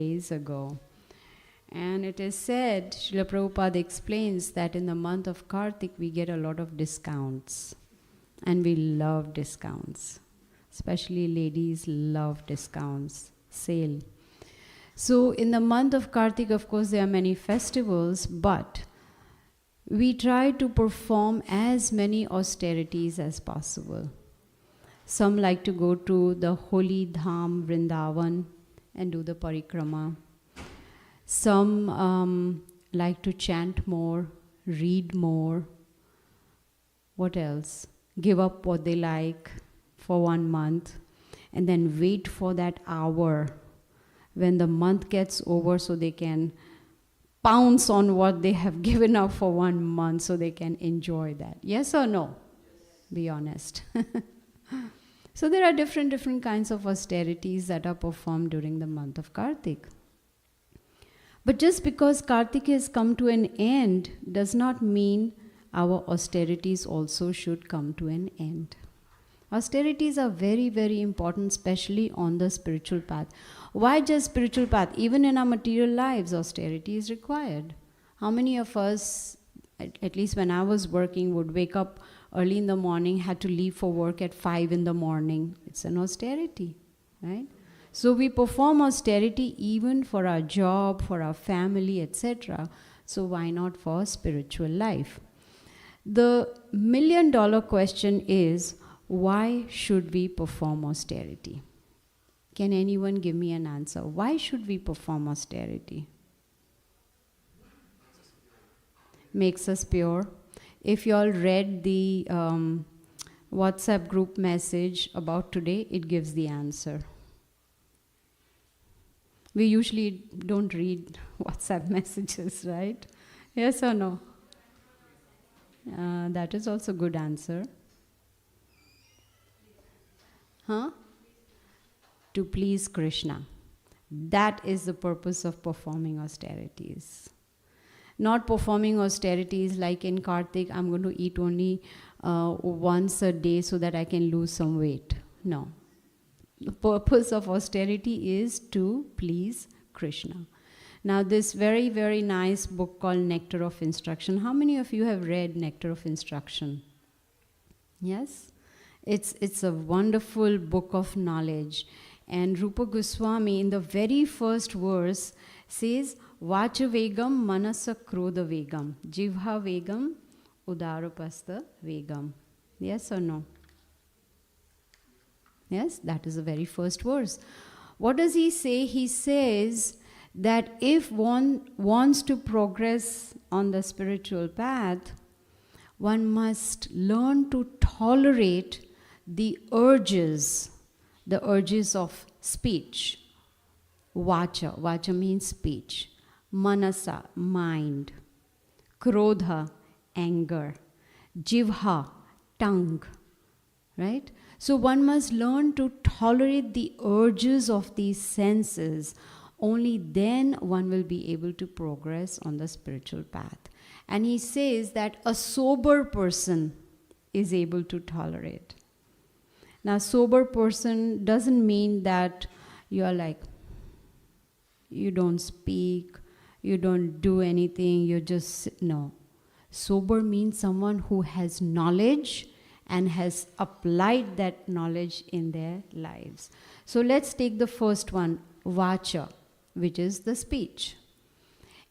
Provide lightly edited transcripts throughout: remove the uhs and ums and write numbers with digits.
days ago. And it is said, Srila Prabhupada explains that in the month of Kartik we get a lot of discounts. And we love discounts. Especially ladies love discounts, sale. So in the month of Kartik, of course, there are many festivals, but we try to perform as many austerities as possible. Some like to go to the holy Dham, Vrindavan, and do the parikrama. Some like to chant more, read more. What else? Give up what they like for 1 month, and then wait for that hour when the month gets over so they can pounce on what they have given up for 1 month so they can enjoy that. Yes or no? Yes. Be honest. So there are different kinds of austerities that are performed during the month of Kartik. But just because Kartik has come to an end does not mean our austerities also should come to an end. Austerities are very, very important, especially on the spiritual path. Why just spiritual path? Even in our material lives, austerity is required. How many of us, at least when I was working, would wake up early in the morning, had to leave for work at 5 in the morning? It's an austerity, right? So we perform austerity even for our job, for our family, etc. So why not for spiritual life? The million-dollar question is, why should we perform austerity? Can anyone give me an answer? Why should we perform austerity? Makes us pure. If you all read the WhatsApp group message about today, it gives the answer. We usually don't read WhatsApp messages, right? Yes or no? That is also a good answer. Huh? To please Krishna. That is the purpose of performing austerities. Not performing austerities like in Kartik, I'm going to eat only once a day so that I can lose some weight. No. The purpose of austerity is to please Krishna. Now this very, very nice book called Nectar of Instruction. How many of you have read Nectar of Instruction? Yes? It's a wonderful book of knowledge. And Rupa Goswami in the very first verse says, Vacha vegam manasa krodha vegam, jivha vegam udarapastha vegam. Yes or no? Yes, that is the very first verse. What does he say? He says that if one wants to progress on the spiritual path, one must learn to tolerate the urges of speech. Vacha means speech. Manasa, mind. Krodha, anger. Jivha, tongue. Right? So one must learn to tolerate the urges of these senses. Only then one will be able to progress on the spiritual path. And he says that a sober person is able to tolerate. Now, sober person doesn't mean that you are like, you don't speak, you don't do anything, you just, no. Sober means someone who has knowledge and has applied that knowledge in their lives. So let's take the first one, Vacha, which is the speech.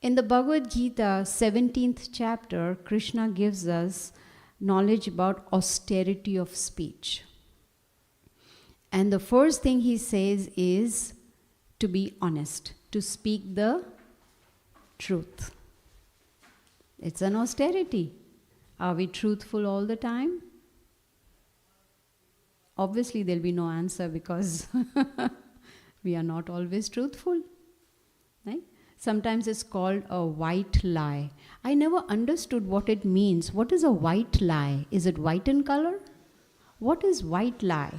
In the Bhagavad Gita, 17th chapter, Krishna gives us knowledge about austerity of speech. And the first thing he says is to be honest, to speak the truth. It's an austerity. Are we truthful all the time? Obviously, there'll be no answer because we are not always truthful. Right? Sometimes it's called a white lie. I never understood what it means. What is a white lie? Is it white in color? What is white lie?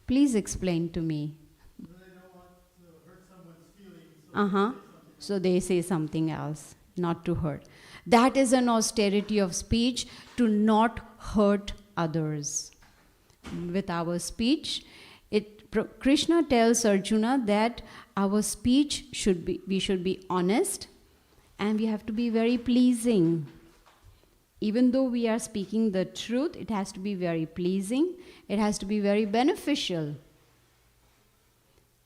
Please explain to me. They don't want to hurt someone's feelings. So they say something else, not to hurt. That is an austerity of speech, to not hurt others. With our speech, Krishna tells Arjuna that our speech we should be honest, and we have to be very pleasing. Even though we are speaking the truth, it has to be very pleasing, it has to be very beneficial.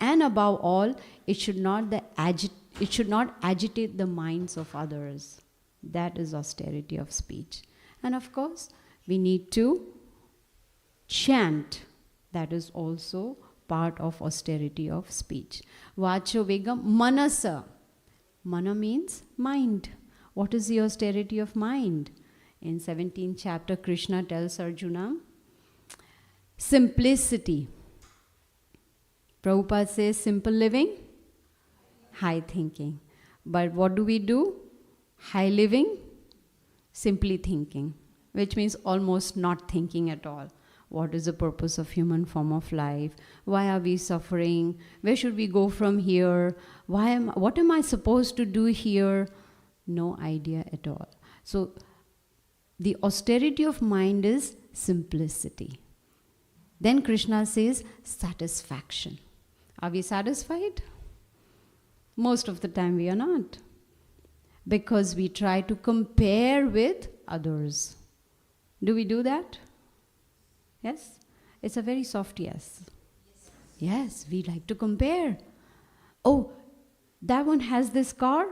And above all, it should not agitate the minds of others. That is austerity of speech. And of course, we need to chant. That is also part of austerity of speech. Vacho vegam manasa. Mana means mind. What is the austerity of mind? In 17th chapter, Krishna tells Arjuna, simplicity. Prabhupada says simple living, high thinking. But what do? High living, simply thinking, which means almost not thinking at all. What is the purpose of human form of life? Why are we suffering? Where should we go from here? What am I supposed to do here? No idea at all. So the austerity of mind is simplicity. Then Krishna says satisfaction. Are we satisfied? Most of the time we are not. Because we try to compare with others. Do we do that? Yes? It's a very soft yes. Yes, we like to compare. Oh, that one has this car?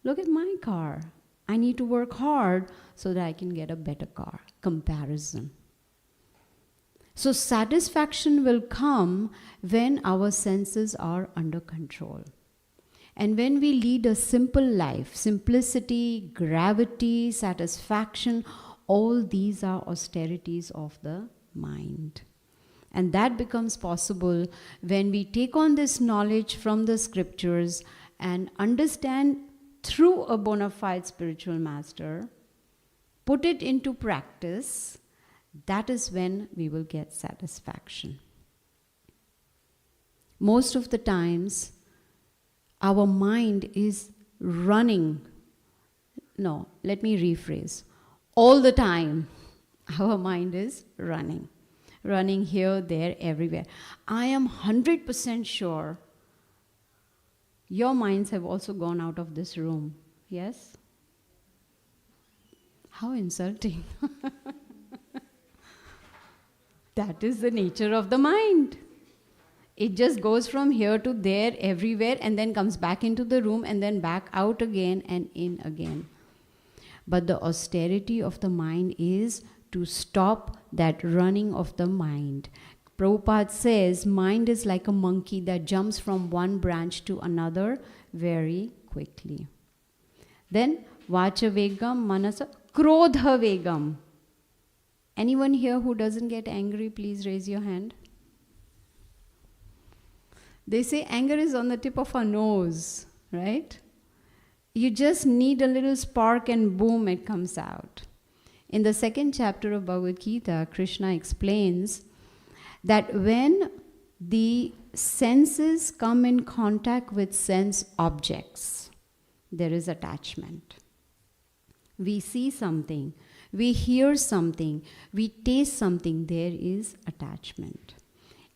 Look at my car. I need to work hard so that I can get a better car. Comparison. So satisfaction will come when our senses are under control. And when we lead a simple life, simplicity, gravity, satisfaction, all these are austerities of the mind. And that becomes possible when we take on this knowledge from the scriptures and understand through a bona fide spiritual master, put it into practice. That is when we will get satisfaction. Most of the times, our mind is running. No, let me rephrase. All the time, our mind is running. Running here, there, everywhere. I am 100% sure your minds have also gone out of this room. Yes? How insulting. That is the nature of the mind. It just goes from here to there, everywhere, and then comes back into the room and then back out again and in again. But the austerity of the mind is to stop that running of the mind. Prabhupada says, mind is like a monkey that jumps from one branch to another very quickly. Then, vacha vegam, manasa, krodha vegam. Anyone here who doesn't get angry, please raise your hand. They say anger is on the tip of our nose, right? You just need a little spark and boom, it comes out. In the 2nd chapter of Bhagavad Gita, Krishna explains that when the senses come in contact with sense objects, there is attachment. We see something, we hear something, we taste something, there is attachment.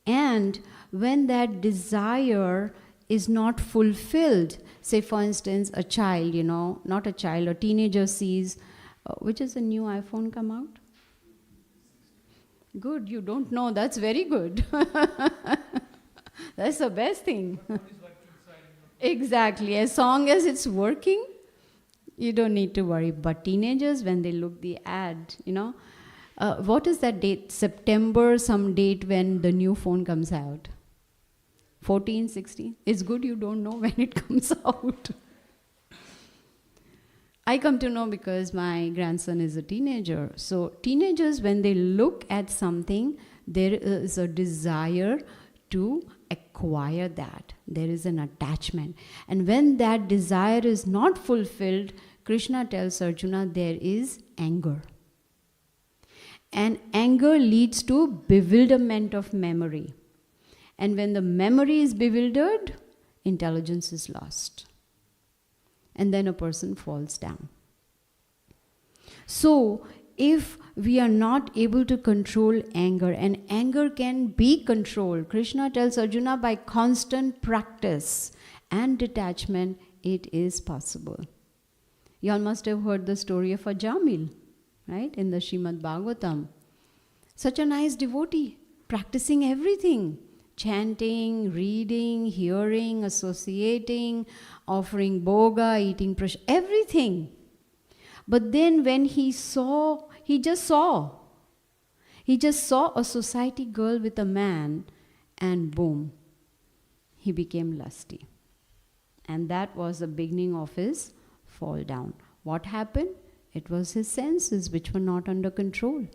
And when that desire is not fulfilled, say for instance a child, not a child, a teenager sees, which is a new iPhone come out? Good, you don't know, that's very good. That's the best thing. Exactly, as long as it's working, you don't need to worry. But teenagers, when they look the ad, what is that date? September, some date when the new phone comes out. 14, 16. It's good you don't know when it comes out. I come to know because my grandson is a teenager. So teenagers, when they look at something, there is a desire to acquire that. There is an attachment. And when that desire is not fulfilled, Krishna tells Arjuna there is anger. And anger leads to bewilderment of memory. And when the memory is bewildered, intelligence is lost. And then a person falls down. So, if we are not able to control anger, and anger can be controlled, Krishna tells Arjuna, by constant practice and detachment, it is possible. You all must have heard the story of Ajamil, right, in the Srimad Bhagavatam. Such a nice devotee, practicing everything. Chanting, reading, hearing, associating, offering bhoga, eating prasad, everything. But then when he just saw a society girl with a man, and boom, he became lusty. And that was the beginning of his fall down. What happened? It was his senses which were not under control.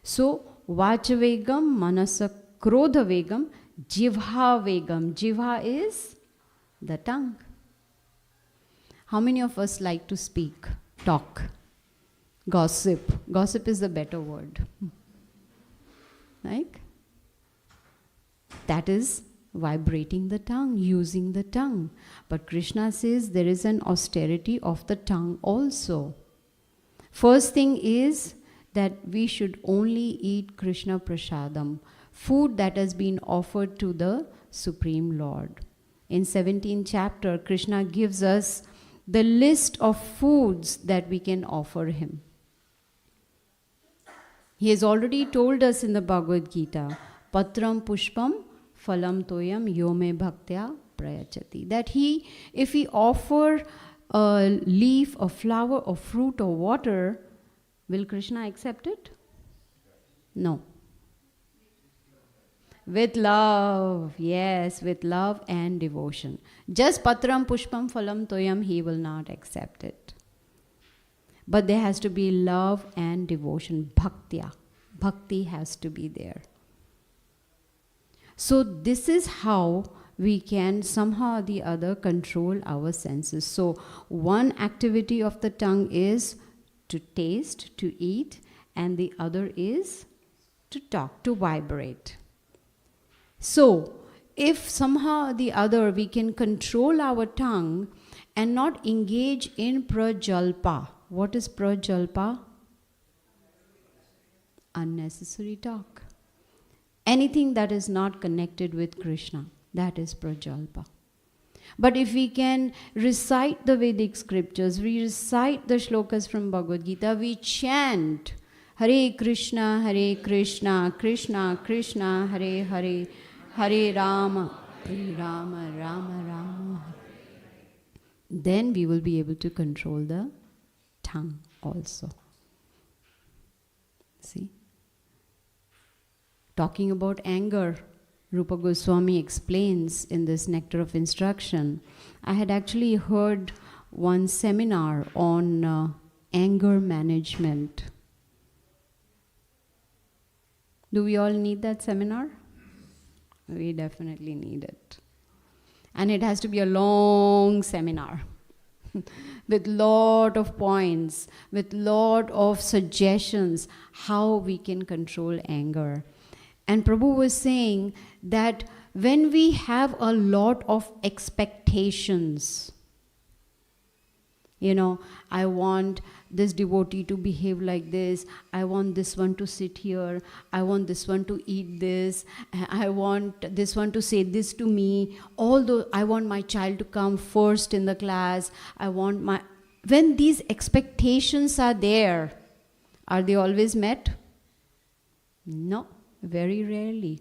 So, vachavegam, manasa krodha vegam, jivha vegam. Jivha is the tongue. How many of us like to speak, talk, gossip? Gossip is the better word. Like? That is vibrating the tongue, using the tongue. But Krishna says there is an austerity of the tongue also. First thing is that we should only eat Krishna prasadam, food that has been offered to the Supreme Lord. In 17th chapter, Krishna gives us the list of foods that we can offer him. He has already told us in the Bhagavad Gita, Patram Pushpam Phalam Toyam Yome Bhaktya Prayachati. That if he offer a leaf, a flower, a fruit, or water, will Krishna accept it? No. With love, yes, with love and devotion. Just Patram Pushpam Phalam Toyam, he will not accept it. But there has to be love and devotion, bhaktya. Bhakti has to be there. So this is how we can somehow or the other control our senses. So one activity of the tongue is to taste, to eat, and the other is to talk, to vibrate. So if somehow or the other we can control our tongue and not engage in prajalpa. What is prajalpa? Unnecessary talk. Anything that is not connected with Krishna, that is prajalpa. But if we can recite the Vedic scriptures, we recite the shlokas from Bhagavad Gita, we chant Hare Krishna, Krishna Krishna, Hare Hare, Hare Rama, Rama Rama. Then we will be able to control the tongue also. See? Talking about anger, Rupa Goswami explains in this Nectar of Instruction. I had actually heard one seminar on anger management. Do we all need that seminar? We definitely need it. And it has to be a long seminar with lot of points, with lot of suggestions how we can control anger. And Prabhu was saying that when we have a lot of expectations, I want this devotee to behave like this, I want this one to sit here, I want this one to eat this, I want this one to say this to me, although I want my child to come first in the class, when these expectations are there, are they always met? No. Very rarely.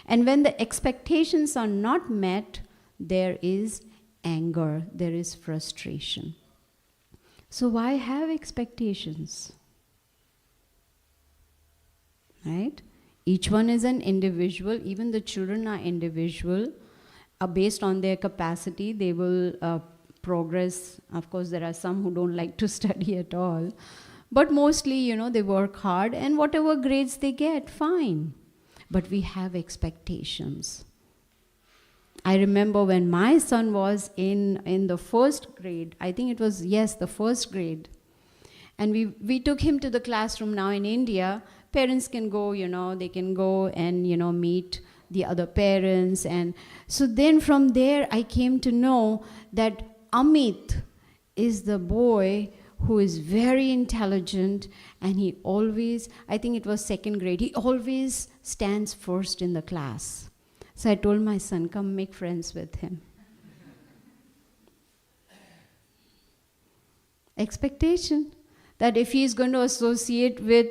And when the expectations are not met, there is anger, there is frustration. So why have expectations? Right? Each one is an individual, even the children are individual. Based on their capacity, they will progress. Of course, there are some who don't like to study at all. But mostly, they work hard and whatever grades they get, fine. But we have expectations. I remember when my son was in the first grade, I think it was, the first grade. And we took him to the classroom. Now in India, parents can go, they can go and, meet the other parents. And so then from there, I came to know that Amit is the boy who is very intelligent, and he always, I think it was second grade, he always stands first in the class. So I told my son, come make friends with him. Expectation that if he is going to associate with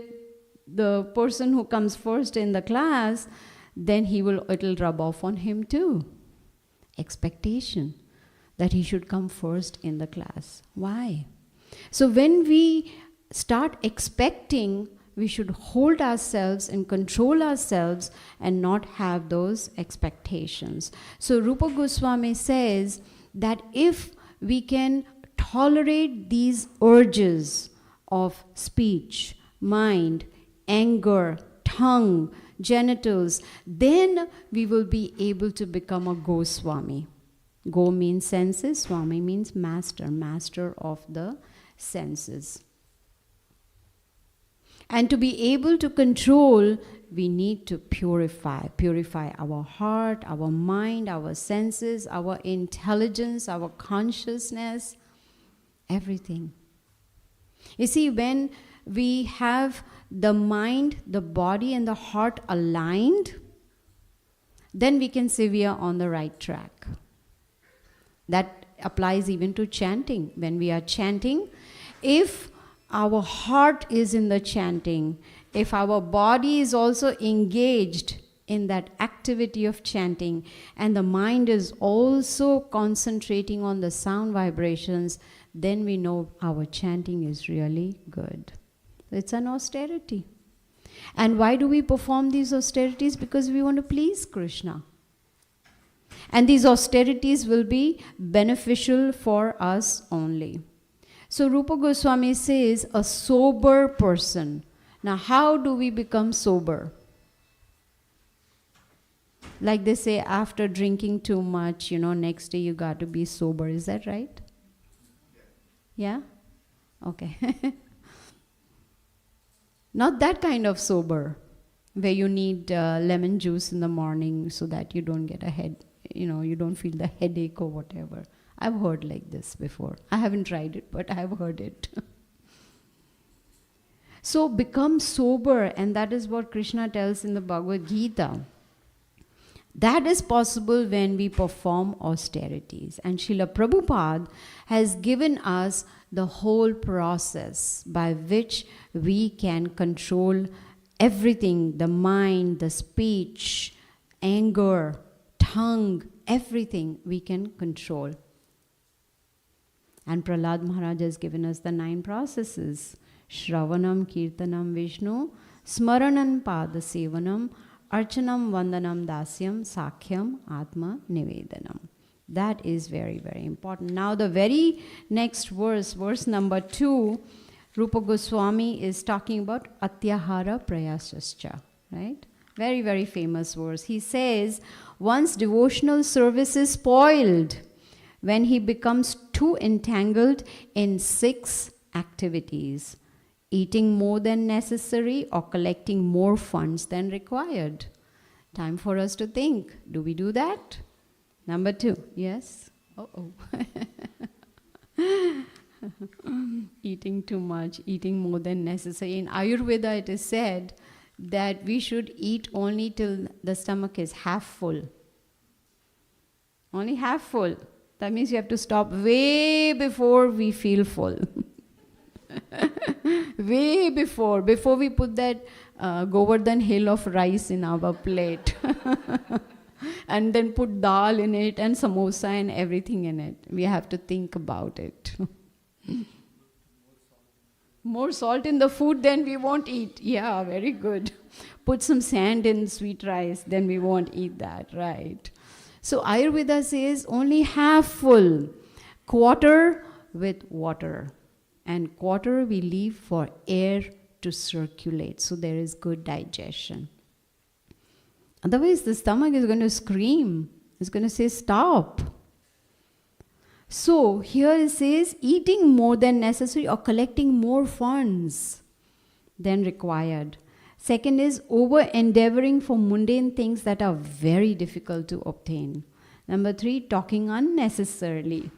the person who comes first in the class, then it'll rub off on him too. Expectation that he should come first in the class. Why? So when we start expecting, we should hold ourselves and control ourselves and not have those expectations. So Rupa Goswami says that if we can tolerate these urges of speech, mind, anger, tongue, genitals, then we will be able to become a Goswami. Go means senses, Swami means master, master of the senses. And to be able to control, we need to purify our heart, our mind, our senses, our intelligence, our consciousness, everything. You see, when we have the mind, the body, and the heart aligned, then we can say we are on the right track. That applies even to chanting. When we are chanting, if our heart is in the chanting, if our body is also engaged in that activity of chanting, and the mind is also concentrating on the sound vibrations, then we know our chanting is really good. It's an austerity. And why do we perform these austerities? Because we want to please Krishna. And these austerities will be beneficial for us only. So Rupa Goswami says, a sober person. Now, how do we become sober? Like they say, after drinking too much, next day you got to be sober. Is that right? Yeah? Okay. Not that kind of sober, where you need lemon juice in the morning so that you don't get a head, you don't feel the headache or whatever. I've heard like this before. I haven't tried it, but I've heard it. So become sober, and that is what Krishna tells in the Bhagavad Gita. That is possible when we perform austerities. And Srila Prabhupada has given us the whole process by which we can control everything, the mind, the speech, anger, tongue, everything we can control. And Prahlad Maharaj has given us the 9 processes. Shravanam, Kirtanam, Vishnu, Smaranam, Pada Sevanam, Archanam, Vandanam, Dasyam, Sakhyam, Atma, Nivedanam. That is very, very important. Now the very next verse, verse number 2, Rupa Goswami is talking about Atyahara Prayasascha, right? Very, very famous verse. He says, once devotional service is spoiled, when he becomes too entangled in 6 activities, eating more than necessary or collecting more funds than required. Time for us to think. Do we do that? Number 2. Yes? Uh-oh. Eating too much, eating more than necessary. In Ayurveda, it is said that we should eat only till the stomach is half full. Only half full. That means you have to stop way before we feel full. Way before we put that Govardhan hill of rice in our plate. And then put dal in it and samosa and everything in it. We have to think about it. More salt in the food, then we won't eat. Yeah, very good. Put some sand in sweet rice, then we won't eat that, right? So Ayurveda says only half full, quarter with water. And quarter we leave for air to circulate, so there is good digestion. Otherwise, the stomach is going to scream. It's going to say, stop. So, here it says, eating more than necessary or collecting more funds than required. Second is over-endeavoring for mundane things that are very difficult to obtain. Number 3, talking unnecessarily.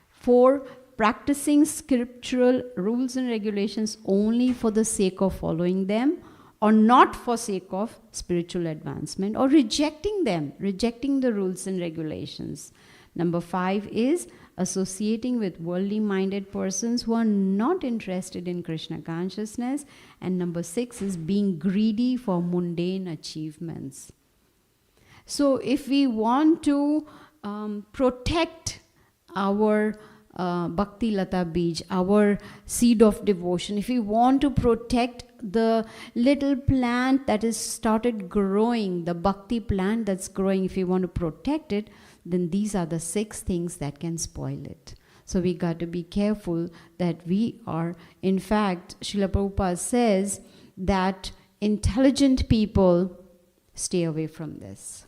4, practicing scriptural rules and regulations only for the sake of following them, or not for sake of spiritual advancement, or rejecting them, rejecting the rules and regulations. Number 5 is associating with worldly minded persons who are not interested in Krishna consciousness. And number 6 is being greedy for mundane achievements. So if we want to protect our Bhakti Lata Bij, our seed of devotion, if we want to protect the little plant that is started growing, the Bhakti plant that's growing, if we want to protect it, then these are the 6 things that can spoil it. So we got to be careful that we are, in fact, Srila Prabhupada says that intelligent people stay away from this.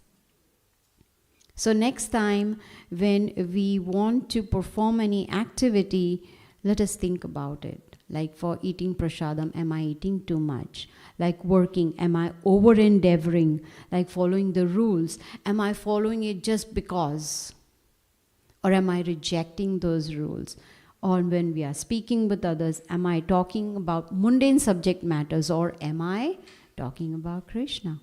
So next time when we want to perform any activity, let us think about it. Like for eating prasadam, am I eating too much? Like working, am I over-endeavoring? Like following the rules, am I following it just because? Or am I rejecting those rules? Or when we are speaking with others, am I talking about mundane subject matters, or am I talking about Krishna?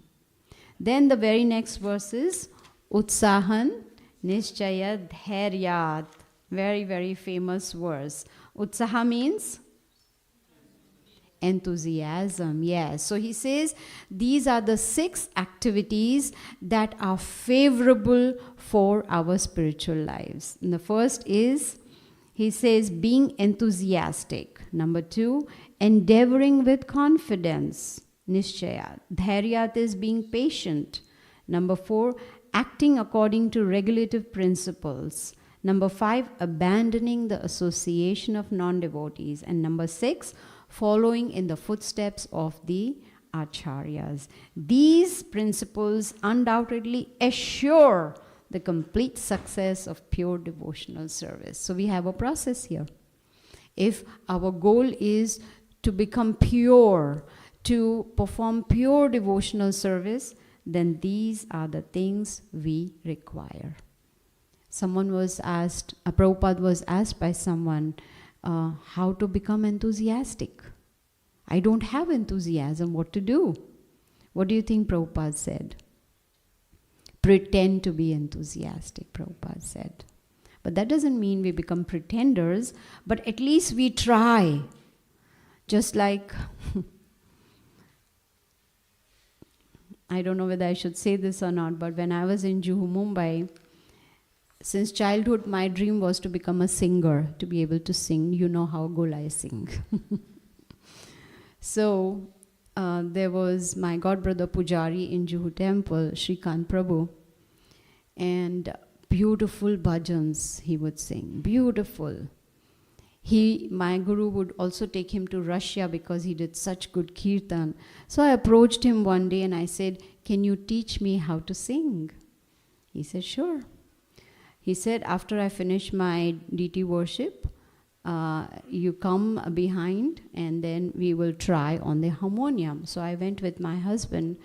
Then the very next verse is Utsahan Nishchaya Dhairyat. Very, very famous verse. Utsaha means enthusiasm. Yes. So he says these are the 6 activities that are favorable for our spiritual lives. And the first is, he says, being enthusiastic. Number 2, endeavoring with confidence. Nishchayat. Dhairyat is being patient. Number 4, acting according to regulative principles. Number 5, abandoning the association of non-devotees. And number 6, following in the footsteps of the acharyas. These principles undoubtedly assure the complete success of pure devotional service. So we have a process here. If our goal is to become pure, to perform pure devotional service, then these are the things we require. Someone was asked, Prabhupada was asked by someone, how to become enthusiastic. I don't have enthusiasm, what to do? What do you think Prabhupada said? Pretend to be enthusiastic, Prabhupada said. But that doesn't mean we become pretenders, but at least we try. Just like, I don't know whether I should say this or not, but when I was in Juhu, Mumbai, since childhood, my dream was to become a singer, to be able to sing. You know how good I sing. So there was my godbrother Pujari in Juhu temple, Shrikant Prabhu, and beautiful bhajans he would sing, beautiful. My guru would also take him to Russia because he did such good kirtan. So I approached him one day and I said, can you teach me how to sing? He said, sure. He said, after I finish my deity worship, you come behind and then we will try on the harmonium. So I went with my husband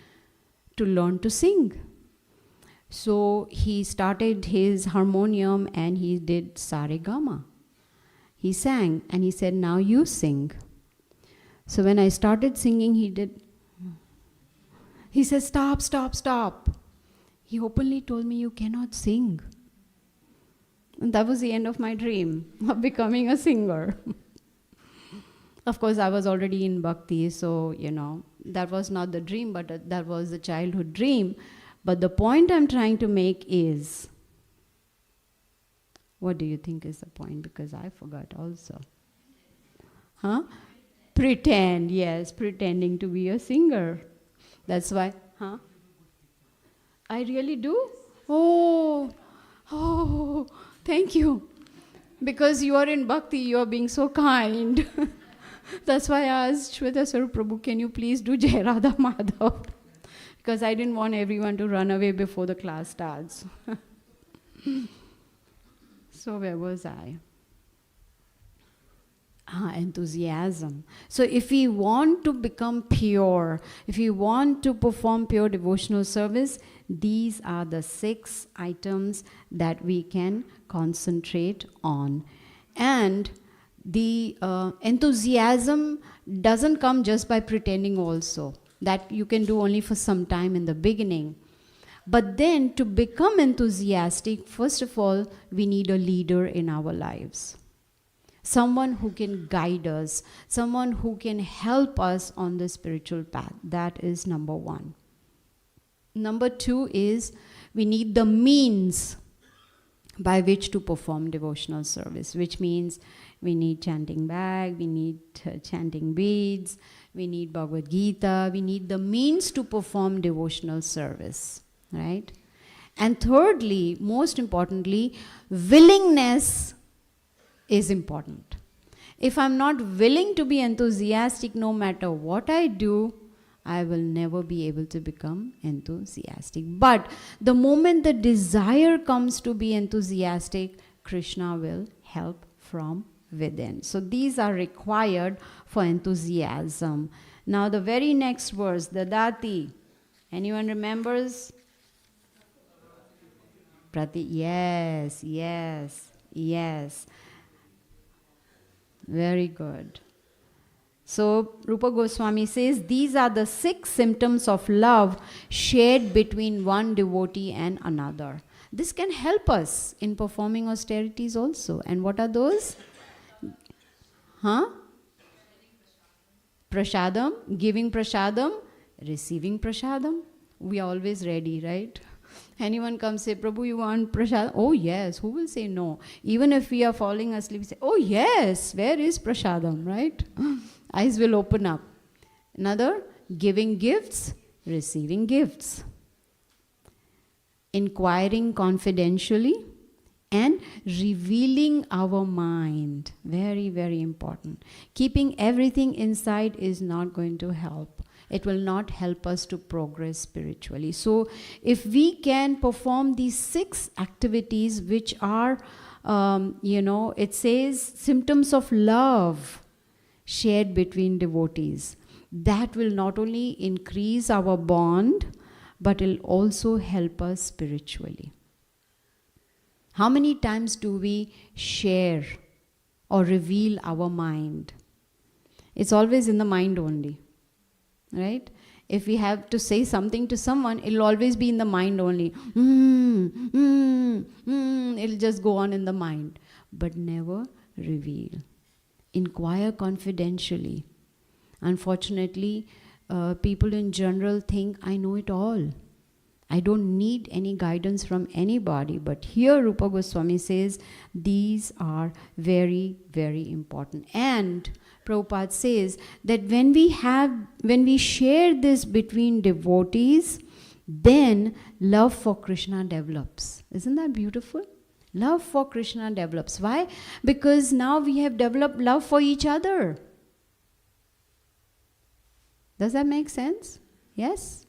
to learn to sing. So he started his harmonium and he did Saregama. He sang and he said, now you sing. So when I started singing, he said, stop, stop, stop. He openly told me, you cannot sing. And that was the end of my dream of becoming a singer. Of course, I was already in bhakti, so, that was not the dream, but that was the childhood dream. But the point I'm trying to make is, what do you think is the point? Because I forgot also. Huh? Pretend, yes, pretending to be a singer. That's why, huh? I really do? Oh, thank you. Because you are in bhakti, you are being so kind. That's why I asked Shweta Swarup Prabhu, can you please do Jai Radha Madhav? Because I didn't want everyone to run away before the class starts. So where was I? Enthusiasm. So if we want to become pure, if we want to perform pure devotional service, these are the 6 items that we can concentrate on. And the enthusiasm doesn't come just by pretending also. That you can do only for some time in the beginning. But then to become enthusiastic, first of all, we need a leader in our lives. Someone who can guide us, someone who can help us on the spiritual path. That is number one. Number two is we need the means by which to perform devotional service, which means we need chanting bag, we need chanting beads, we need Bhagavad Gita, we need the means to perform devotional service, right? And thirdly, most importantly, willingness is important. If I'm not willing to be enthusiastic no matter what I do, I will never be able to become enthusiastic. But the moment the desire comes to be enthusiastic, Krishna will help from within. So these are required for enthusiasm. Now the very next verse, the Dati. Anyone remembers? Yes, yes, yes. Very good. So Rupa Goswami says, these are the 6 symptoms of love shared between one devotee and another. This can help us in performing austerities also. And what are those? Prasadam, giving prasadam, receiving prasadam. We are always ready, right? Anyone comes say, Prabhu, you want prasad? Oh yes, who will say no? Even if we are falling asleep, we say, oh yes, where is prasadam, right? Eyes will open up. Another, giving gifts, receiving gifts. Inquiring confidentially and revealing our mind. Very, very important. Keeping everything inside is not going to help. It will not help us to progress spiritually. So if we can perform these 6 activities which are, it says symptoms of love shared between devotees, that will not only increase our bond, but it will also help us spiritually. How many times do we share or reveal our mind? It's always in the mind only. Right? If we have to say something to someone, it'll always be in the mind only. It'll just go on in the mind, but never reveal. Inquire confidentially. Unfortunately, people in general think, I know it all. I don't need any guidance from anybody. But here Rupa Goswami says, these are very, very important. And Prabhupada says that when we share this between devotees, then love for Krishna develops. Isn't that beautiful? Love for Krishna develops. Why? Because now we have developed love for each other. Does that make sense? Yes?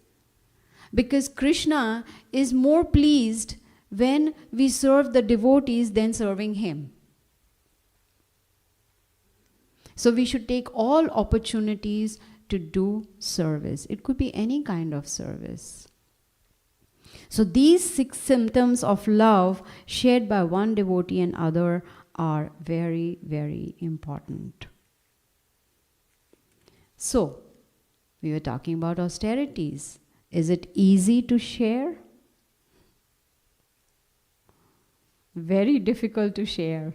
Because Krishna is more pleased when we serve the devotees than serving him. So we should take all opportunities to do service. It could be any kind of service. So these 6 symptoms of love shared by one devotee and other are very, very important. So, we were talking about austerities. Is it easy to share? Very difficult to share.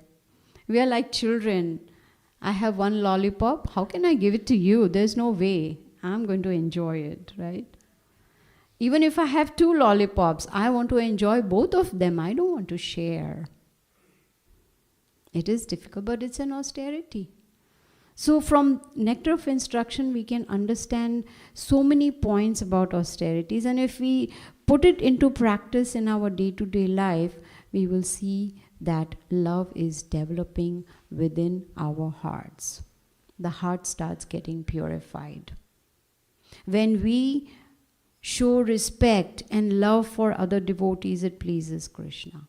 We are like children. I have one lollipop. How can I give it to you? There's no way. I'm going to enjoy it, right? Even if I have 2 lollipops, I want to enjoy both of them. I don't want to share. It is difficult, but it's an austerity. So from Nectar of Instruction, we can understand so many points about austerities. And if we put it into practice in our day-to-day life, we will see that love is developing within our hearts. The heart starts getting purified. When we show respect and love for other devotees, it pleases Krishna,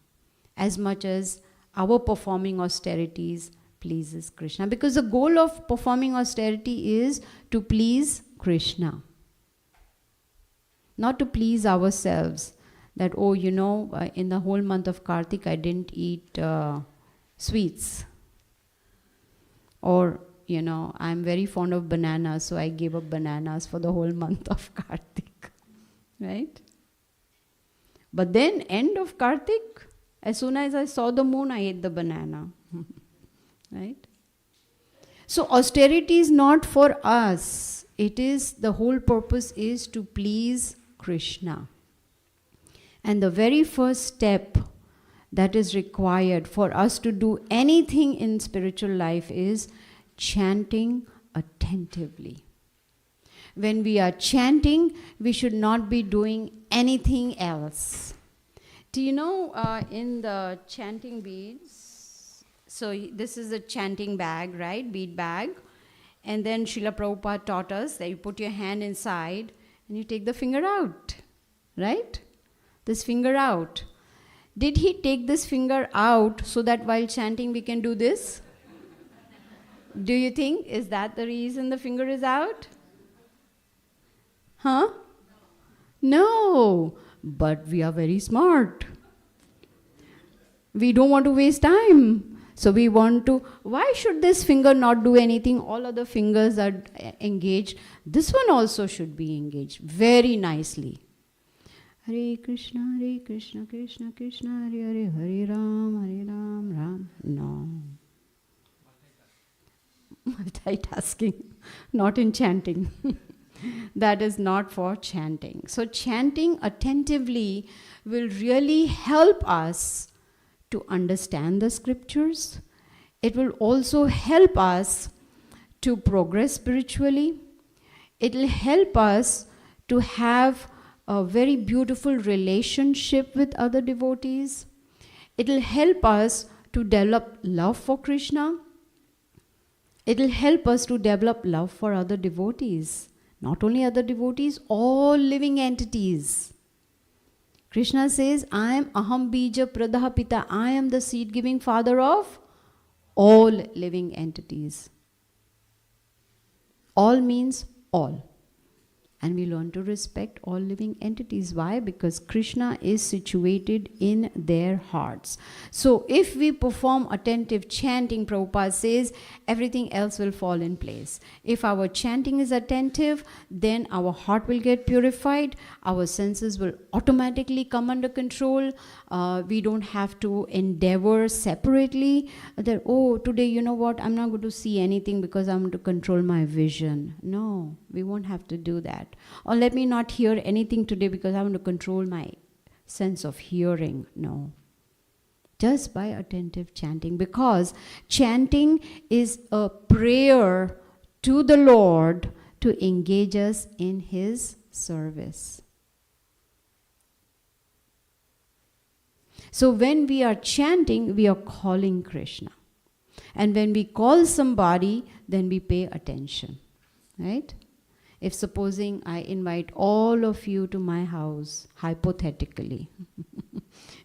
as much as our performing austerities pleases Krishna. Because the goal of performing austerity is to please Krishna, not to please ourselves. That, in the whole month of Kartik, I didn't eat sweets. Or, I'm very fond of bananas, so I gave up bananas for the whole month of Kartik. Right? But then, end of Kartik, as soon as I saw the moon, I ate the banana. Right? So austerity is not for us. The whole purpose is to please Krishna. And the very first step that is required for us to do anything in spiritual life is chanting attentively. When we are chanting, we should not be doing anything else. Do you know in the chanting beads, so this is a chanting bag, right? Bead bag. And then Srila Prabhupada taught us that you put your hand inside and you take the finger out, right? This finger out. Did he take this finger out so that while chanting we can do this? Do you think, is that the reason the finger is out? Huh? No. But we are very smart. We don't want to waste time. So we want to, why should this finger not do anything? All other fingers are engaged. This one also should be engaged very nicely. Hare Krishna, Krishna Krishna, Hare Hare, Hare Ram, Ram. No. Multitasking, not in chanting. That is not for chanting. So chanting attentively will really help us to understand the scriptures. It will also help us to progress spiritually. It will help us to have a very beautiful relationship with other devotees. It will help us to develop love for Krishna. It will help us to develop love for other devotees. Not only other devotees, all living entities. Krishna says, I am Aham Bija Pradaha Pita. I am the seed-giving father of all living entities. All means all. And we learn to respect all living entities. Why? Because Krishna is situated in their hearts. So if we perform attentive chanting, Prabhupada says, everything else will fall in place. If our chanting is attentive, then our heart will get purified. Our senses will automatically come under control. We don't have to endeavor separately that, oh, today, you know what, I'm not going to see anything because I'm going to control my vision. No, we won't have to do that. Or let me not hear anything today because I want to control my sense of hearing. No. Just by attentive chanting. Because chanting is a prayer to the Lord to engage us in His service. So when we are chanting, we are calling Krishna. And when we call somebody, then we pay attention. Right? If supposing I invite all of you to my house, hypothetically,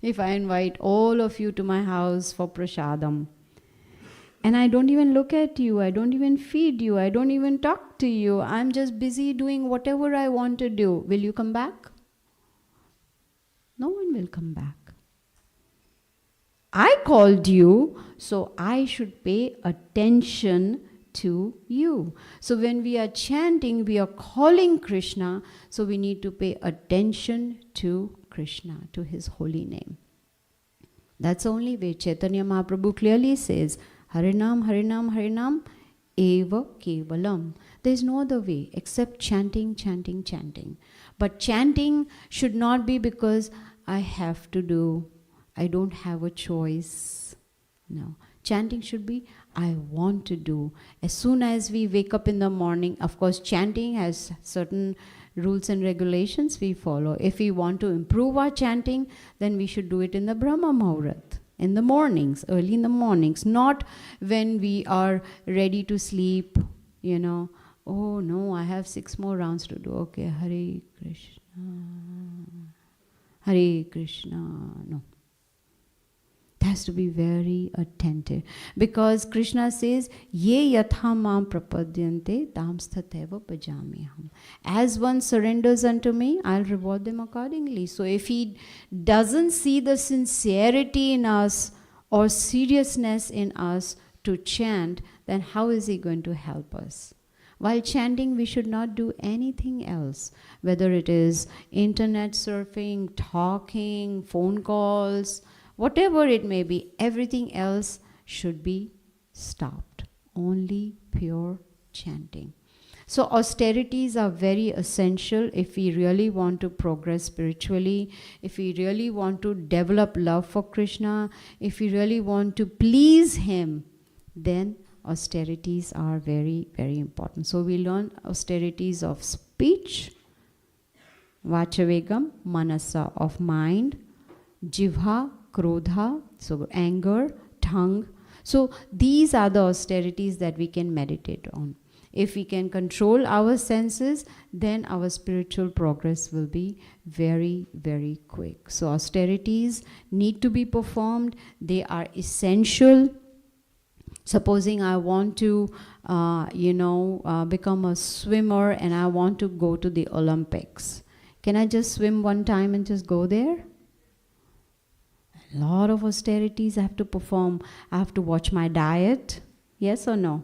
if I invite all of you to my house for prasadam, and I don't even look at you, I don't even feed you, I don't even talk to you, I'm just busy doing whatever I want to do, will you come back? No one will come back. I called you, so I should pay attention to you. So when we are chanting, we are calling Krishna, so we need to pay attention to Krishna, to His holy name. That's the only way. Chaitanya Mahaprabhu clearly says, Harinam, Harinam, Harinam, Eva Kevalam. There is no other way except chanting, chanting, chanting. But chanting should not be because I have to do, I don't have a choice. No. Chanting should be, I want to do. As soon as we wake up in the morning, of course, chanting has certain rules and regulations we follow. If we want to improve our chanting, then we should do it in the Brahma Muhurat, in the mornings, early in the mornings, not when we are ready to sleep, oh no, I have 6 more rounds to do. Okay, Hare Krishna, Hare Krishna. No. Has to be very attentive, because Krishna says, Ye yatha mam prapadyante tam sthateva bhajamiham. As one surrenders unto me, I'll reward them accordingly. So if he doesn't see the sincerity in us or seriousness in us to chant, then how is he going to help us? While chanting, we should not do anything else, whether it is internet surfing, talking, phone calls, whatever it may be, everything else should be stopped. Only pure chanting. So austerities are very essential if we really want to progress spiritually, if we really want to develop love for Krishna, if we really want to please him, then austerities are very, very important. So we learn austerities of speech, vachavegam, manasa, of mind, jivha, krodha, so anger, tongue. So these are the austerities that we can meditate on. If we can control our senses, then our spiritual progress will be very, very quick. So austerities need to be performed. They are essential. Supposing I want to, become a swimmer and I want to go to the Olympics. Can I just swim one time and just go there? A lot of austerities I have to perform. I have to watch my diet. Yes or no?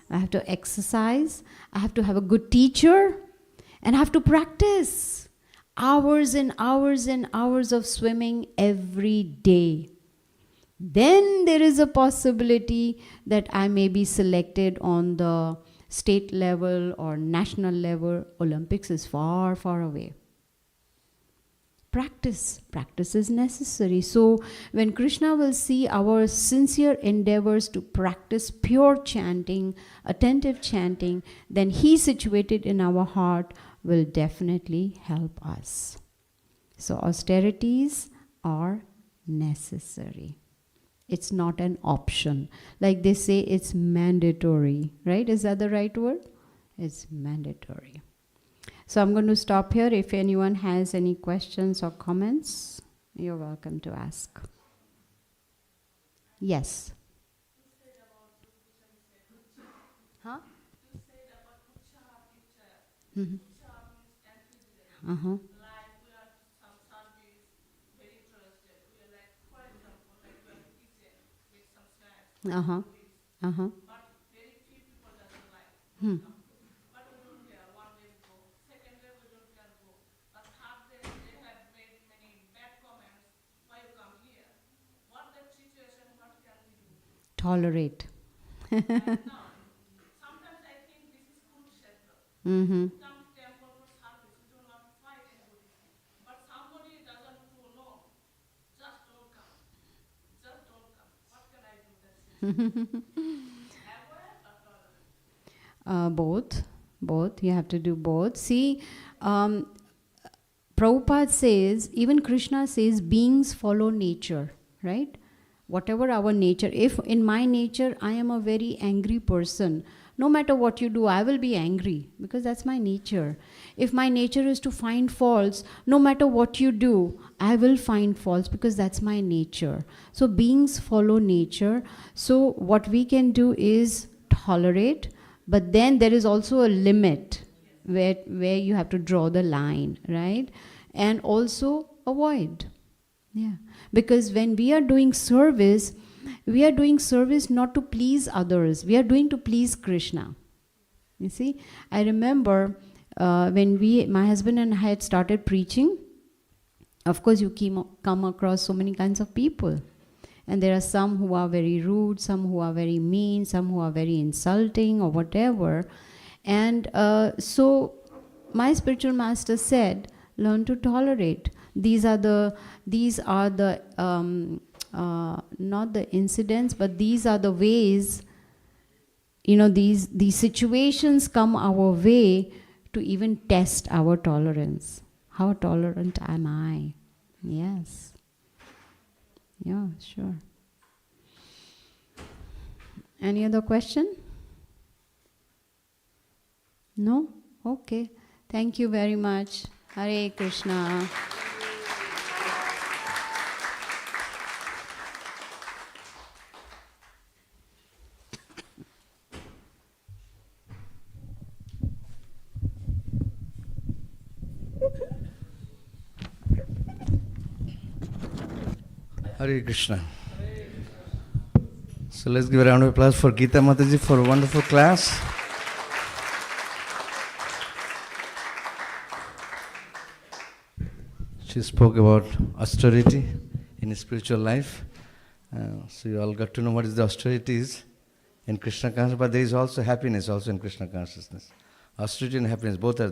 I have to exercise. I have to have a good teacher. And I have to practice. Hours and hours and hours of swimming every day. Then there is a possibility that I may be selected on the state level or national level. Olympics is far, far away. Practice is necessary. So when Krishna will see our sincere endeavors to practice pure chanting, attentive chanting, then he situated in our heart will definitely help us. So austerities are necessary. It's not an option. Like they say, it's mandatory, right? Is that the right word? It's mandatory. So I'm going to stop here. If anyone has any questions or comments, you're welcome to ask. Yes. Huh? Mm-hmm. Uh-huh. Uh-huh. Uh-huh. Hmm. Tolerate. Mm-hmm. Both. You have to do both. See, Prabhupada says, even Krishna says, beings follow nature, right? Whatever our nature. If in my nature I am a very angry person, no matter what you do, I will be angry because that's my nature. If my nature is to find faults, no matter what you do, I will find faults because that's my nature. So beings follow nature. So what we can do is tolerate, but then there is also a limit where you have to draw the line, right? And also avoid. Yeah. Because when we are doing service not to please others. We are doing to please Krishna. You see, I remember when my husband and I had started preaching, of course you come across so many kinds of people. And there are some who are very rude, some who are very mean, some who are very insulting or whatever. And so my spiritual master said, learn to tolerate. These are the not the incidents, but these are the ways, these situations come our way to even test our tolerance. How tolerant am I? Yes. Yeah, sure. Any other question? No? Okay. Thank you very much. Hare Krishna. Hare Krishna. So So let's give a round of applause for Geeta Mataji for a wonderful class. She spoke about austerity in spiritual life. So you all got to know what is the austerities in Krishna consciousness, but there is also happiness also in Krishna consciousness. Austerity and happiness both are